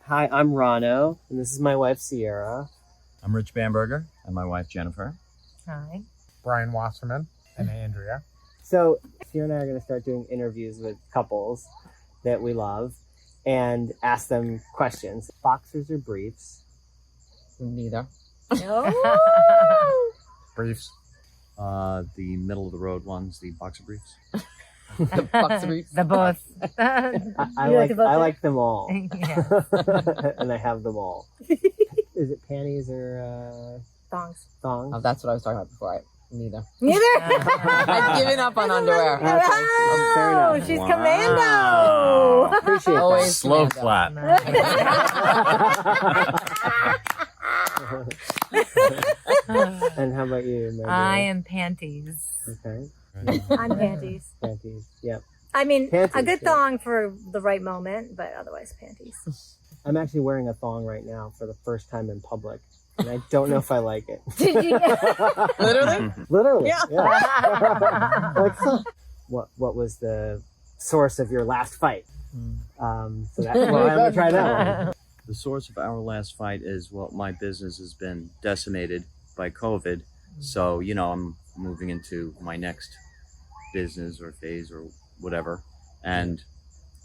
Hi, I'm Rano, and this is my wife, Sierra. I'm Rich Bamberger, and my wife, Jennifer. Hi. Brian Wasserman and Andrea. So, Sierra and I are going to start doing interviews with couples that we love and ask them questions. Boxers or briefs? Neither. No. Briefs. The middle of the road ones, the boxer briefs. The boxer briefs. The both. I You like the both? I like them all, Yeah. and I have them all. Is it panties or Thongs. thongs? Oh, that's what I was talking about before. Neither. Neither. I've given up on underwear. Fair Oh, enough. she's Wow. commando. Appreciate Always Slow commando. clap. that. And how about you, Megan? I am panties. Okay, I'm panties. panties. Yep. I mean, Panties, a good yeah. thong for the right moment, but otherwise panties. I'm actually wearing a thong right now for the first time in public, and I don't know if I like it. Did you? Literally? Literally. Yeah. Like, what was the source of your last fight? So that, well, I'm gonna try that one. The source of our last fight is, well, my business has been decimated by COVID. So, I'm moving into my next business or phase or whatever. And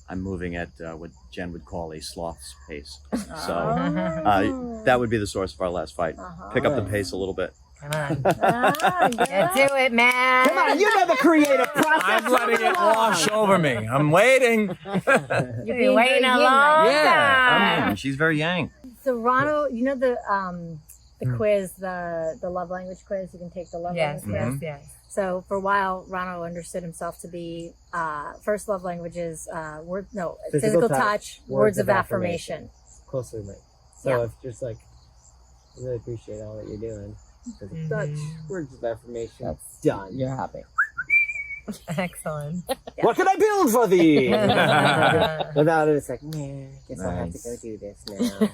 I'm moving at what Jen would call a sloth's pace. So that would be the source of our last fight. Pick up the pace a little bit. Come on. Yeah. Get to it, man. Come on, you know the creative process. I'm letting it wash over me. I'm waiting. You've been waiting a long time. She's very yang. So Rano, you know the quiz, the love language quiz. You can take the love Yes, language quiz. yes, yes. So for a while, Rano understood himself to be first love languages, physical touch, words of affirmation. Closely linked. So Yeah. if just like, I really appreciate all that you're doing. Physical touch, words of affirmation. That's Done. You're happy. Excellent. What can I build for thee? Without it, it's like, man, I guess I'll have to go Nice. do this now.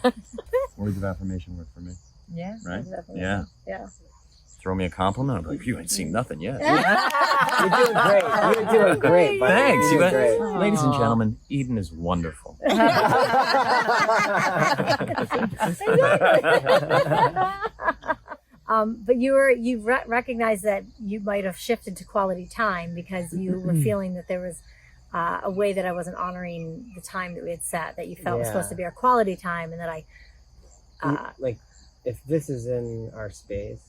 Words of affirmation work for me, Yeah. right? Words of affirmation. Yeah. Yeah. Throw me a compliment. I'm like, you ain't seen nothing yet. You're doing great. You're doing great. buddy. Thanks. You're You doing guys, great. ladies and gentlemen, Eden is wonderful. But you recognize that you might have shifted to quality time because you were feeling that there was a way that I wasn't honoring the time that we had set, that you felt was Yeah. supposed to be our quality time, and that Like, if this is in our space,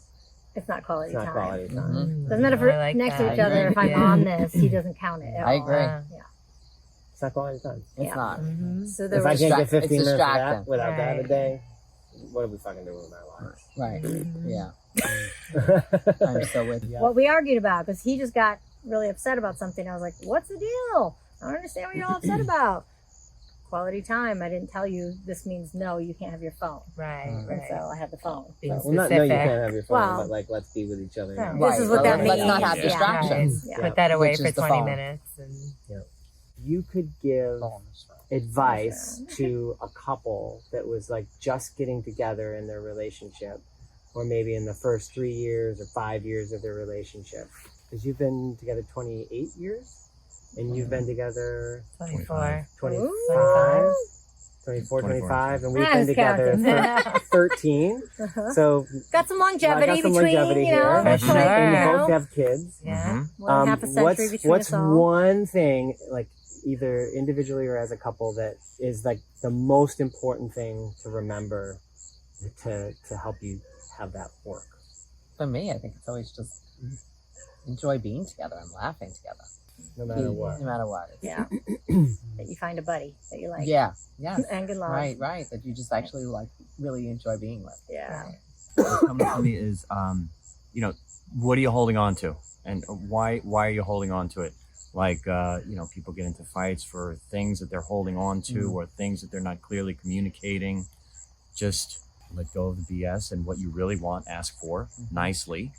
it's not quality it's not time. quality time. Mhm. Doesn't matter if I we're like next to that. each other. I If I'm agree. on this, he doesn't count it at I all. agree. Yeah. It's not quality time. It's Yeah. not. Mhm. So there If I was can't get It's 15 minutes of that, distracting. without that a Right. day, what are we fucking doing with our lives? Right. Mhm. Yeah. I'm so with you. what we argued about, because he just got really upset about something. I was like, "What's the deal? I don't understand what you're all upset about." Quality time. I didn't tell you this means no, you can't have your phone. Right, And right. so I had the phone. Being Well, not no, you specific. can't have your phone, Well- but like, let's be with each other. Yeah. now. This is what that Let's not means. have Yeah. distractions. Yeah. Put that away Which for is the 20 phone. minutes. And You could give advice to a couple that was like just getting together in their relationship, or maybe in the first 3 years or 5 years of their relationship, because you've been together 28 years and you've been together 24. 25, 24, 25, and we've been That's together counting. for 13. Uh-huh. So Got some longevity I got some between, longevity you know. here. That's Sure. like, And you you know, both have kids. Yeah. more than half a century what's between what's us all. one thing, like either individually or as a couple, that is like the most important thing to remember to help you have that work? For me, I think it's always just enjoy being together and laughing together. No matter what. No matter what. Yeah. That you find a buddy that you like. Yeah. Yes. And good luck. Right. That you just actually like really enjoy being with. Yeah. What's coming to me is, what are you holding on to, and why are you holding on to it? Like, people get into fights for things that they're holding on to, or things that they're not clearly communicating. Just let go of the BS, and what you really want, ask for nicely,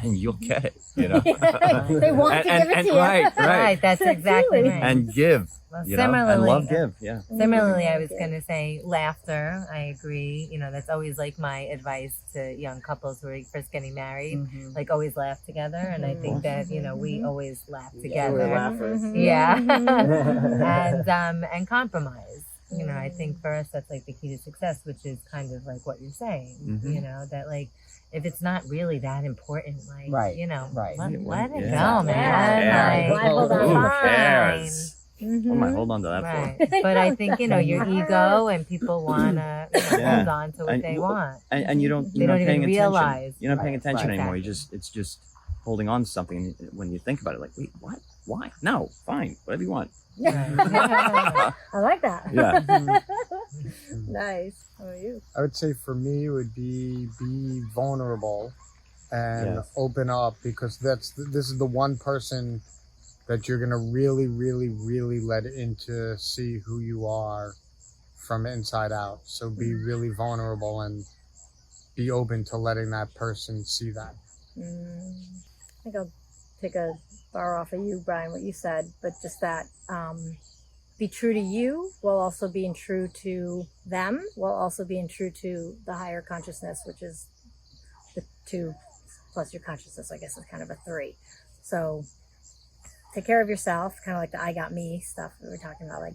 and you'll get it. They want to give it to you. Right, that's exactly right. and give. Well, And similarly, love give. Yeah. Similarly, I was going to say laughter. I agree. That's always like my advice to young couples who are first getting married. Mm-hmm. Like always laugh together. And I think that, we always laugh Yeah, together. we're laughers. Yeah. And compromise. You know, I think for us that's like the key to success, which is kind of like what you're saying. Mhm. You know, that like if it's not really that important, like Right, you know, right. let it Yeah. go, man. Yeah. Like, Why hold on? Who fine. cares? What am I Mhm. holding on to that Right. for? But I think, you know, your ego and people wanna Yeah. hold on to what And they w- want. And you don't They you're don't not even paying attention. realize. You're not paying Right, attention right. anymore. Exactly. It's just holding on to something. And when you think about it, like, wait, what? Why? No, fine, whatever you want. I like that. Yeah. Nice. How about you? I would say for me it would be vulnerable and Yes. open up, because this is the one person that you're gonna really, really, really let into see who you are from inside out. So be really vulnerable and be open to letting that person see that. I think I'll take a bar off of you, Brian, what you said, but just that be true to you while also being true to them, while also being true to the higher consciousness, which is the 2 plus your consciousness, I guess is kind of a 3. So take care of yourself, kind of like the I got me stuff we were talking about. Like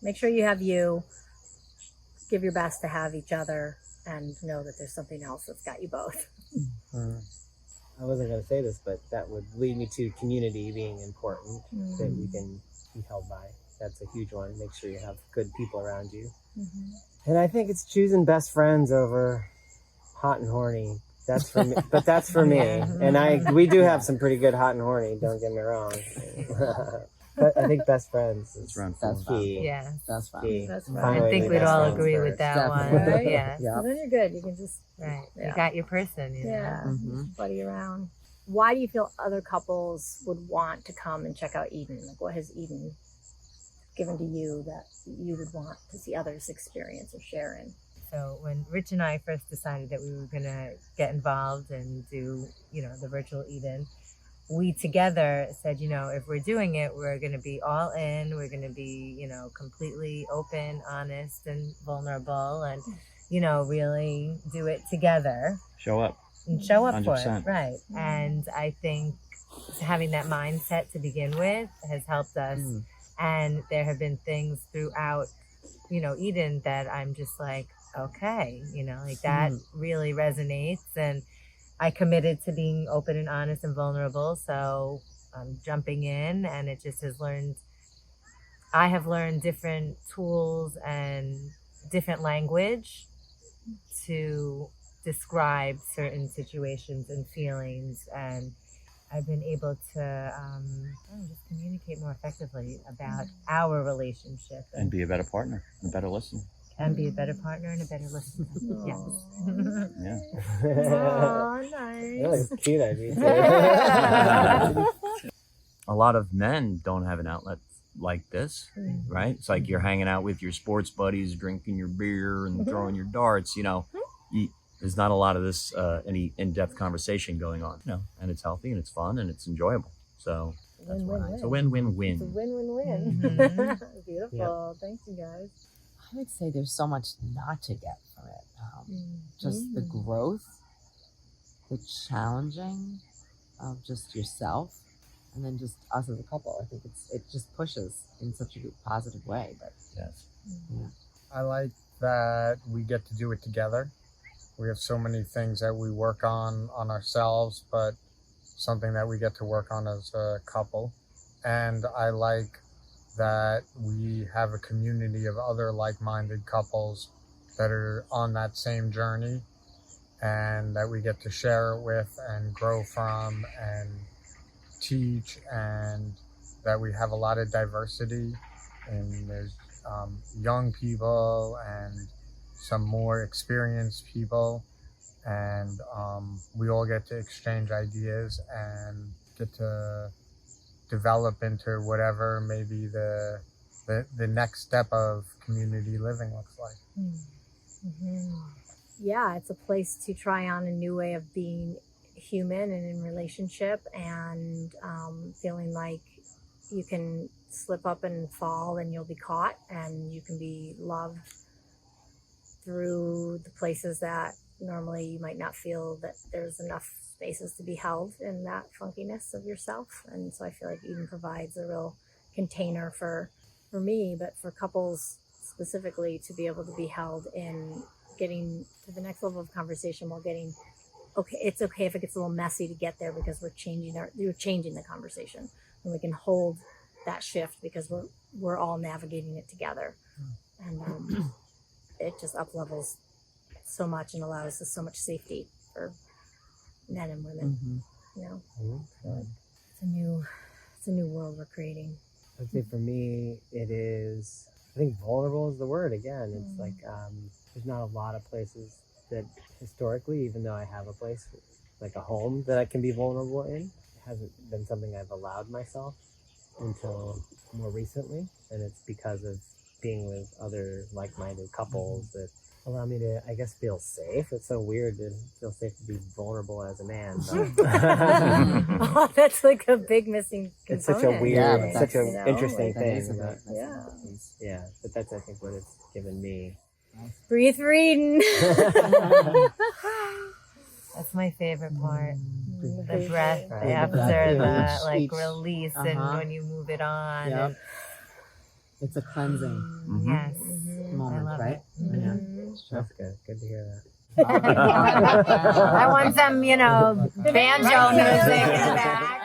make sure you have you, give your best to have each other, and know that there's something else that's got you both. I wasn't going to say this, but that would lead me to community being important, that you can be held by. That's a huge one. Make sure you have good people around you. And I think it's choosing best friends over hot and horny. That's for me. But that's for me. And we do have some pretty good hot and horny, don't get me wrong. But I think best friends It's is round 4. key. Yeah. That's fine. Key. That's Find fine. a way I to think be we'd best all friends agree with first. that one. Definitely. Right? Yeah. Yeah. So then you're good. You can just Right. Yeah. You got your person, you know. just buddy around. Why do you feel other couples would want to come and check out Eden? Like what has Eden given to you that you would want to see others experience or share in? So when Rich and I first decided that we were going to get involved and do, you know, the virtual Eden, we together said, you know, if we're doing it, we're going to be all in. We're going to be, you know, completely open, honest, and vulnerable, and, you know, really do it together Show up. and show up for 100%. it. Right. And I think having that mindset to begin with has helped us. And there have been things throughout, you know, Eden that I'm just like, okay, you know, like that really resonates. And I committed to being open and honest and vulnerable. So I'm jumping in, and it just I have learned different tools and different language to describe certain situations and feelings. And I've been able to just communicate more effectively about our relationship And be a better partner, a better listener. and be a better partner and a better listener. Yes. Yeah. Oh, nice. That was cute idea. A lot of men don't have an outlet like this, right? It's like you're hanging out with your sports buddies, drinking your beer and throwing your darts, you know. There's not a lot of this, any in-depth conversation going on, you know, and it's healthy and it's fun and it's enjoyable. So that's why it's a win-win-win. It's a win-win-win. Mhm. Beautiful. Thanks, you guys. I would say there's so much not to get from it. Just the growth, the challenging of just yourself, and then just us as a couple. I think it just pushes in such a positive way. But Yes. yeah. I like that we get to do it together. We have so many things that we work on ourselves, but something that we get to work on as a couple. And I like that we have a community of other like-minded couples that are on that same journey, and that we get to share it with and grow from and teach, and that we have a lot of diversity, and there's young people and some more experienced people, and we all get to exchange ideas and get to develop into whatever maybe the next step of community living looks like. Yeah, it's a place to try on a new way of being human and in relationship, and feeling like you can slip up and fall and you'll be caught, and you can be loved through the places that normally you might not feel that there's enough spaces to be held in that funkiness of yourself. And so I feel like Eden provides a real container for me, but for couples specifically to be able to be held in getting to the next level of conversation while getting okay. It's okay if it gets a little messy to get there because we're changing the conversation, and we can hold that shift because we're all navigating it together, and it just up levels so much and allows us so much safety for men and women. You know, so it's a new world we're creating. I'd say for me, it is, I think vulnerable is the word again. It's like, there's not a lot of places that historically, even though I have a place, like a home that I can be vulnerable in, it hasn't been something I've allowed myself until more recently. And it's because of being with other like-minded couples that allow me to, I guess, feel safe. It's so weird to feel safe to be vulnerable as a man. But Oh, that's like a big missing component. it's such a weird, Yeah, such an you know, interesting That is thing. a bit- Yeah. Yeah, but that's, I think, what it's given me. Breathe for Eden. That's my favorite part. The Breathe breath for Right. after Each- the like each- release and when you move it on. Yep. And, It's a cleansing Yes. moment, love right? it. Yeah. That's good. Good to hear that. I want some, banjo music in the back.